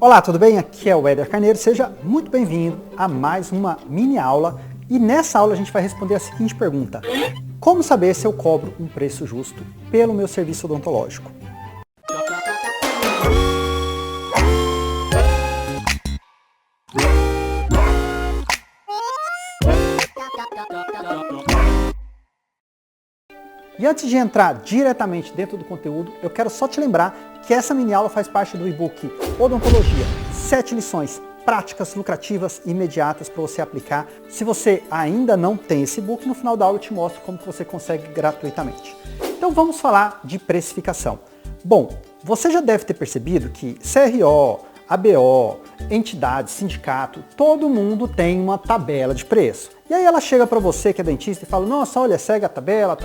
Olá, tudo bem? Aqui é o Éder Carneiro, seja muito bem-vindo a mais uma mini aula e nessa aula a gente vai responder a seguinte pergunta: como saber se eu cobro um preço justo pelo meu serviço odontológico? E antes de entrar diretamente dentro do conteúdo, eu quero só te lembrar que essa mini aula faz parte do e-book Odontologia, 7 lições práticas, lucrativas e imediatas para você aplicar. Se você ainda não tem esse e-book, no final da aula eu te mostro como que você consegue gratuitamente. Então vamos falar de precificação. Bom, você já deve ter percebido que CRO, ABO, entidade, sindicato, todo mundo tem uma tabela de preço. E aí ela chega para você que é dentista e fala, nossa, olha, segue a tabela.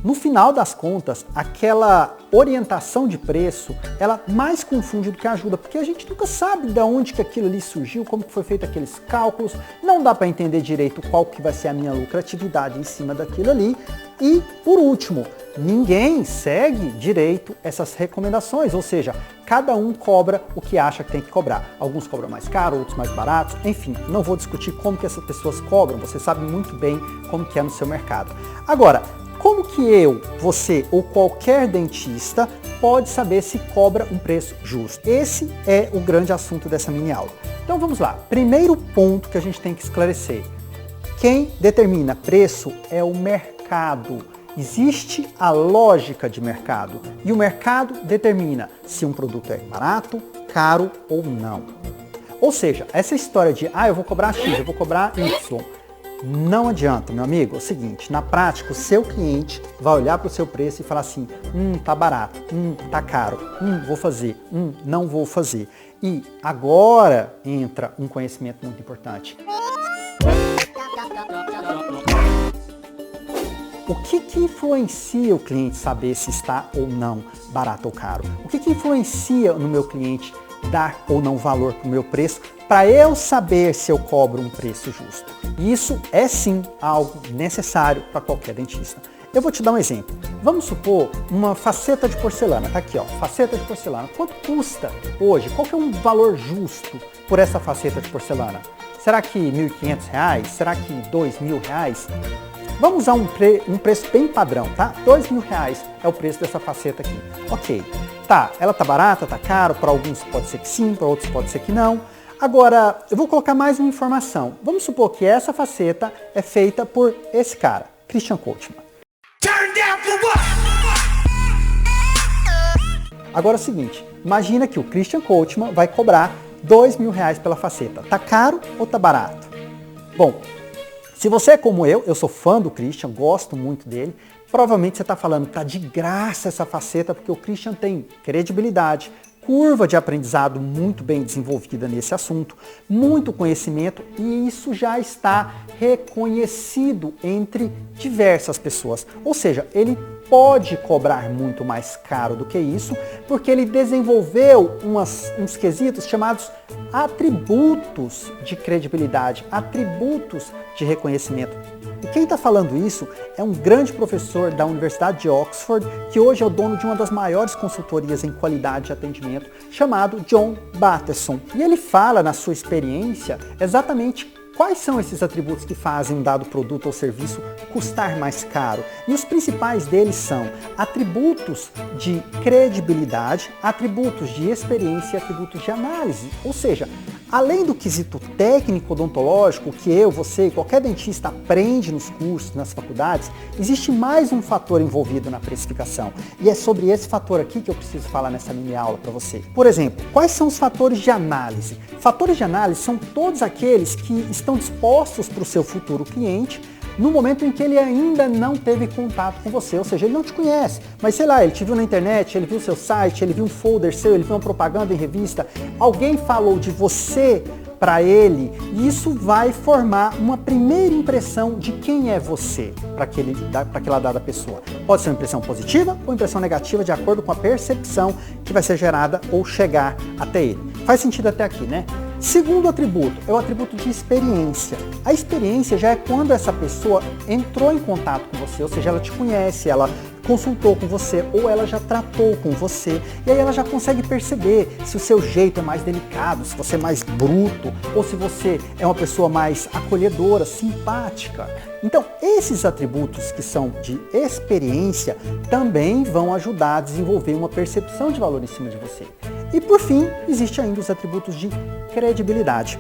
No final das contas, aquela orientação de preço, ela mais confunde do que ajuda, porque a gente nunca sabe de onde que aquilo ali surgiu, como que foi feito aqueles cálculos, não dá para entender direito qual que vai ser a minha lucratividade em cima daquilo ali. E, por último, ninguém segue direito essas recomendações, ou seja, cada um cobra o que acha que tem que cobrar. Alguns cobram mais caro, outros mais baratos, enfim, não vou discutir como que essas pessoas cobram, você sabe muito bem como que é no seu mercado. Agora, como que eu, você ou qualquer dentista pode saber se cobra um preço justo? Esse é o grande assunto dessa mini aula. Então vamos lá, primeiro ponto que a gente tem que esclarecer. Quem determina preço é o mercado. Existe a lógica de mercado e o mercado determina se um produto é barato, caro ou não. Ou seja, essa história de, eu vou cobrar X, eu vou cobrar Y, não adianta, meu amigo. É o seguinte, na prática, o seu cliente vai olhar para o seu preço e falar assim, tá barato, tá caro, vou fazer, não vou fazer. E agora entra um conhecimento muito importante. O que influencia o cliente saber se está ou não barato ou caro? O que influencia no meu cliente dar ou não valor para o meu preço para eu saber se eu cobro um preço justo? E isso é sim algo necessário para qualquer dentista. Eu vou te dar um exemplo. Vamos supor uma faceta de porcelana. Tá aqui, ó, faceta de porcelana. Quanto custa hoje? Qual que é um valor justo por essa faceta de porcelana? Será que R$ 1.500? Será que R$2.000? Vamos usar um preço bem padrão, tá? R$2.000 é o preço dessa faceta aqui. Ok, tá, ela tá barata, tá caro, para alguns pode ser que sim, para outros pode ser que não. Agora, eu vou colocar mais uma informação. Vamos supor que essa faceta é feita por esse cara, Christian Kochtmann. Agora é o seguinte, imagina que o Christian Kochtmann vai cobrar R$2.000 pela faceta. Tá caro ou tá barato? Bom, se você é como eu sou fã do Christian, gosto muito dele, provavelmente você está falando, tá de graça essa faceta, porque o Christian tem credibilidade, curva de aprendizado muito bem desenvolvida nesse assunto, muito conhecimento e isso já está reconhecido entre diversas pessoas. Ou seja, ele pode cobrar muito mais caro do que isso, porque ele desenvolveu uns quesitos chamados atributos de credibilidade, atributos de reconhecimento. E quem está falando isso é um grande professor da Universidade de Oxford, que hoje é o dono de uma das maiores consultorias em qualidade de atendimento, chamado John Bateson. E ele fala na sua experiência exatamente quais são esses atributos que fazem um dado produto ou serviço custar mais caro? E os principais deles são atributos de credibilidade, atributos de experiência e atributos de análise. Ou seja, além do quesito técnico odontológico que eu, você e qualquer dentista aprende nos cursos, nas faculdades, existe mais um fator envolvido na precificação. E é sobre esse fator aqui que eu preciso falar nessa mini aula para você. Por exemplo, quais são os fatores de análise? Fatores de análise são todos aqueles que estão dispostos para o seu futuro cliente no momento em que ele ainda não teve contato com você, ou seja, ele não te conhece, mas sei lá, ele te viu na internet, ele viu seu site, ele viu um folder seu, ele viu uma propaganda em revista, alguém falou de você para ele e isso vai formar uma primeira impressão de quem é você para aquela dada pessoa. Pode ser uma impressão positiva ou impressão negativa de acordo com a percepção que vai ser gerada ou chegar até ele. Faz sentido até aqui, né? Segundo atributo é o atributo de experiência. A experiência já é quando essa pessoa entrou em contato com você, ou seja, ela te conhece, ela consultou com você ou ela já tratou com você, e aí ela já consegue perceber se o seu jeito é mais delicado, se você é mais bruto, ou se você é uma pessoa mais acolhedora, simpática. Então, esses atributos que são de experiência também vão ajudar a desenvolver uma percepção de valor em cima de você. E por fim, existe ainda os atributos de credibilidade.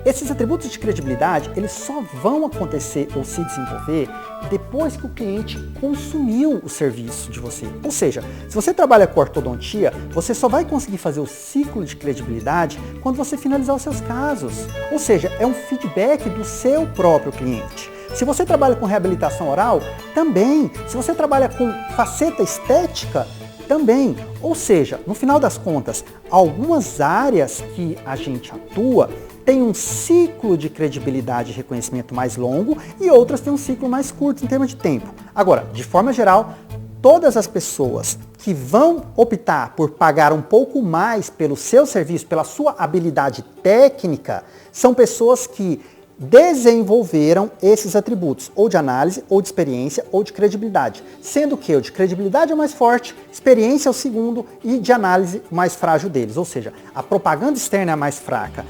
Esses atributos de credibilidade, eles só vão acontecer ou se desenvolver depois que o cliente consumiu o serviço de você. Ou seja, se você trabalha com ortodontia, você só vai conseguir fazer o ciclo de credibilidade quando você finalizar os seus casos. Ou seja, é um feedback do seu próprio cliente. Se você trabalha com reabilitação oral, também. Se você trabalha com faceta estética, também. Ou seja, no final das contas, algumas áreas que a gente atua tem um ciclo de credibilidade e reconhecimento mais longo e outras têm um ciclo mais curto em termos de tempo. Agora, de forma geral, todas as pessoas que vão optar por pagar um pouco mais pelo seu serviço, pela sua habilidade técnica, são pessoas que desenvolveram esses atributos, ou de análise, ou de experiência, ou de credibilidade. Sendo que o de credibilidade é o mais forte, experiência é o segundo e de análise o mais frágil deles. Ou seja, a propaganda externa é a mais fraca,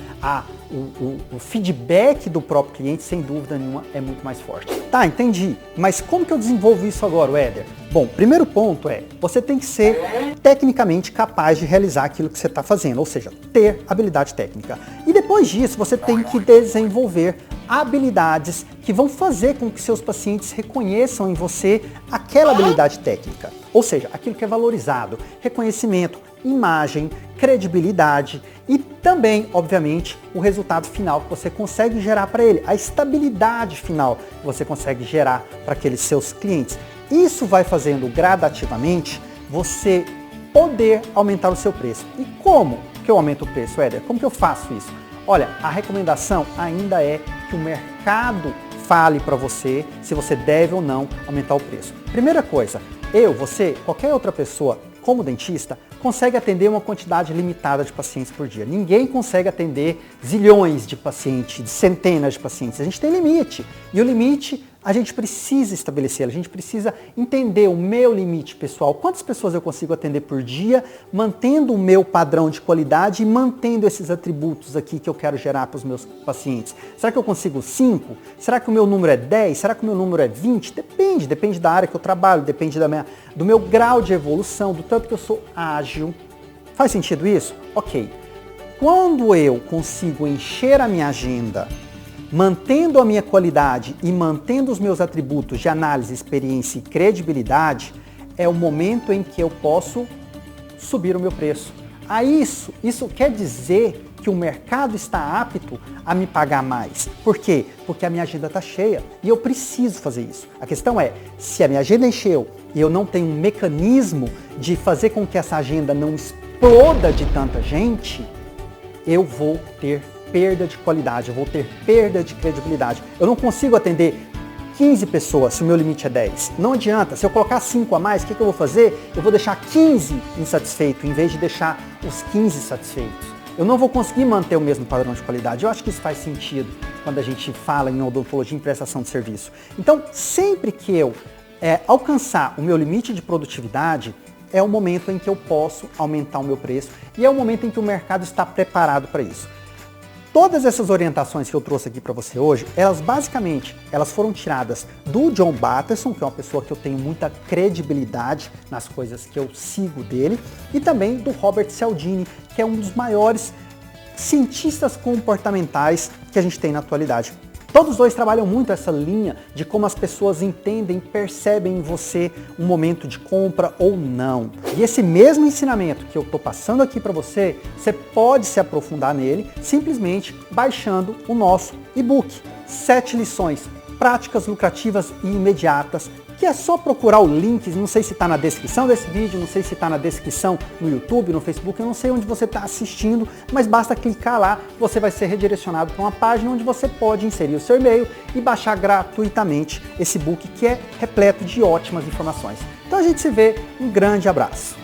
o feedback do próprio cliente, sem dúvida nenhuma, é muito mais forte. Tá, entendi. Mas como que eu desenvolvo isso agora, Éder? Bom, primeiro ponto é, você tem que ser tecnicamente capaz de realizar aquilo que você está fazendo, ou seja, ter habilidade técnica. E depois disso, você tem que desenvolver habilidades que vão fazer com que seus pacientes reconheçam em você aquela habilidade técnica. Ou seja, aquilo que é valorizado, reconhecimento, imagem, credibilidade e também, obviamente, o resultado final que você consegue gerar para ele, a estabilidade final que você consegue gerar para aqueles seus clientes. Isso vai fazendo gradativamente você poder aumentar o seu preço. E como que eu aumento o preço, Éder? Como que eu faço isso? Olha, a recomendação ainda é que o mercado fale para você se você deve ou não aumentar o preço. Primeira coisa, você, qualquer outra pessoa, como dentista, consegue atender uma quantidade limitada de pacientes por dia. Ninguém consegue atender zilhões de pacientes, de centenas de pacientes. A gente tem limite. E o limite a gente precisa estabelecer, a gente precisa entender o meu limite pessoal. Quantas pessoas eu consigo atender por dia, mantendo o meu padrão de qualidade e mantendo esses atributos aqui que eu quero gerar para os meus pacientes. Será que eu consigo 5? Será que o meu número é 10? Será que o meu número é 20? Depende da área que eu trabalho, depende do meu grau de evolução, do tanto que eu sou ágil. Faz sentido isso? Ok. Quando eu consigo encher a minha agenda, mantendo a minha qualidade e mantendo os meus atributos de análise, experiência e credibilidade, é o momento em que eu posso subir o meu preço. Isso quer dizer que o mercado está apto a me pagar mais. Por quê? Porque a minha agenda está cheia e eu preciso fazer isso. A questão é, se a minha agenda encheu e eu não tenho um mecanismo de fazer com que essa agenda não exploda de tanta gente, eu vou ter perda de qualidade, eu vou ter perda de credibilidade. Eu não consigo atender 15 pessoas se o meu limite é 10. Não adianta, se eu colocar 5 a mais, o que eu vou fazer? Eu vou deixar 15 insatisfeitos em vez de deixar os 15 satisfeitos. Eu não vou conseguir manter o mesmo padrão de qualidade. Eu acho que isso faz sentido quando a gente fala em odontologia e prestação de serviço. Então, sempre que eu alcançar o meu limite de produtividade, é o momento em que eu posso aumentar o meu preço e é o momento em que o mercado está preparado para isso. Todas essas orientações que eu trouxe aqui para você hoje, elas foram tiradas do John Batterson, que é uma pessoa que eu tenho muita credibilidade nas coisas que eu sigo dele, e também do Robert Cialdini, que é um dos maiores cientistas comportamentais que a gente tem na atualidade. Todos os dois trabalham muito essa linha de como as pessoas entendem, percebem em você um momento de compra ou não. E esse mesmo ensinamento que eu estou passando aqui para você, você pode se aprofundar nele simplesmente baixando o nosso e-book. 7 lições práticas, lucrativas e imediatas, que é só procurar o link, não sei se está na descrição desse vídeo, não sei se está na descrição no YouTube, no Facebook, eu não sei onde você está assistindo, mas basta clicar lá, você vai ser redirecionado para uma página onde você pode inserir o seu e-mail e baixar gratuitamente esse book que é repleto de ótimas informações. Então a gente se vê, um grande abraço.